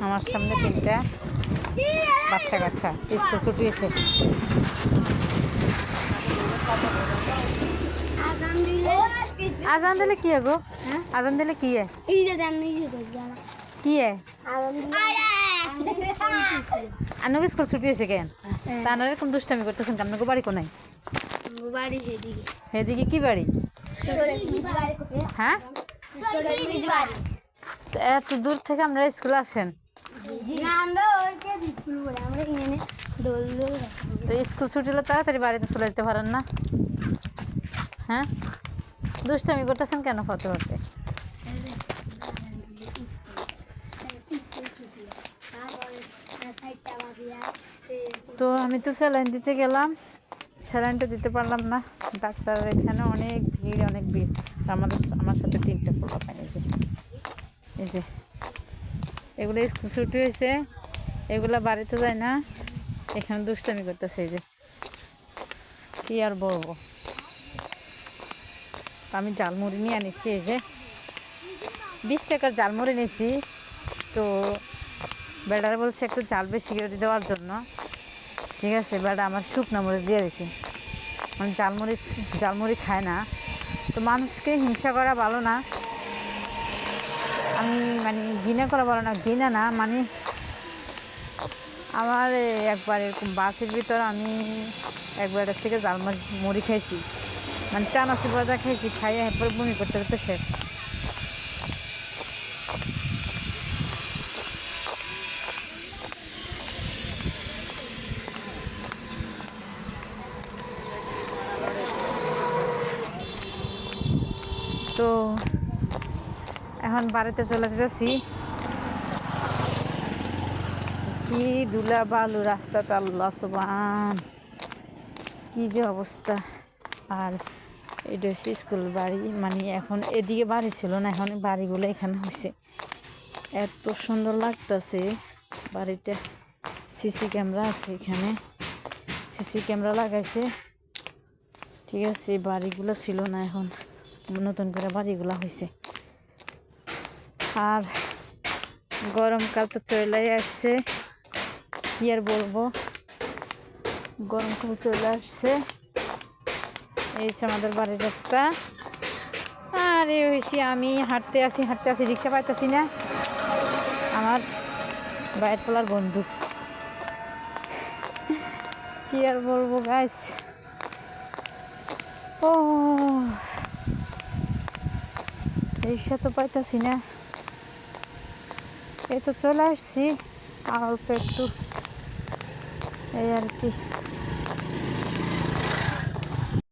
আমার সামনে 3টা বাচ্চা কাচ্চা স্কুল ছুটি হয়েছে। আজান দিলে কি গো? আজান দিলে কি কি আনু স্কুল ছুটি হয়েছে কেন? তা না এরকম দুষ্টামি করতেছেন কেন? বাড়ি কোনায়? হেদিকে কি বাড়ি? হ্যাঁ, এত দূর থেকে আমরা স্কুলে আসেন তো স্কুল ছুটি হলে তাড়াতাড়ি বাড়িতে চলে যেতে পারেন না? হ্যাঁ, দুষ্টামি করতেছেন কেন ফটো হতে? তো আমি তো স্যালাইন দিতে গেলাম, স্যালাইনটা দিতে পারলাম না। ডাক্তার এখানে অনেক ভিড়। আমার সাথে 3টা পোলা পাই। এই যে এগুলো স্কুল ছুটি হয়েছে, এগুলা বাড়িতে যায় না, এখানে দুষ্টামি করতেছে। এই যে কি আর বলবো, আমি জালমুড়ি নিয়ে আনিছি। এই যে 20 টাকার জালমুড়ি নিয়েছি। তো বেড়ারা বলছে একটু জাল বেশি করে দেওয়ার জন্য। ঠিক আছে, বেড়া আমার শুকনো মরিচ দিয়ে দিয়েছি। মানে জালমুড়ি খায় না, তো মানুষকে হিংসা করা ভালো না। আমি ঘৃণা করা ভালো না, ঘৃণা না আমার একবার এরকম বাসের ভিতর আমি একবার থেকে মুড়ি খাইছি, চানাচুর ভাজা খাইছি, খাইয়ে এরপরে বমি করতে করতে শেষ। তো এখন বাড়িতে চলে যেতেছি। কি ধুলা বালু রাস্তাতে, আল্লাহ সুবহান, কি যে অবস্থা। আর এটা হচ্ছে স্কুল বাড়ি, এখন এদিকে বাড়ি ছিল না, এখন বাড়িগুলো এখানে হয়েছে। এত সুন্দর লাগতেছে বাড়িটা। সিসি ক্যামেরা আছে এখানে, সিসি ক্যামেরা লাগাইছে। ঠিক আছে, বাড়িগুলো ছিল না, এখন নতুন করে বাড়িগুলো হয়েছে। আর গরমকাল তো চলে আসছে, কি আর বলবো, গরমকাল চলে আসছে। এই হচ্ছে আমাদের বাড়ির রাস্তা। আর এই হয়েছি আমি হাঁটতে আসি, রিক্সা পাইতেছি না। আমার বাইর পোলার বন্ধু, কি আর বলবো গাইস। ও রিক্সা তো পাইতেছি না, এই তো চলে আসছি, আর অল্প একটু, এই আর কি।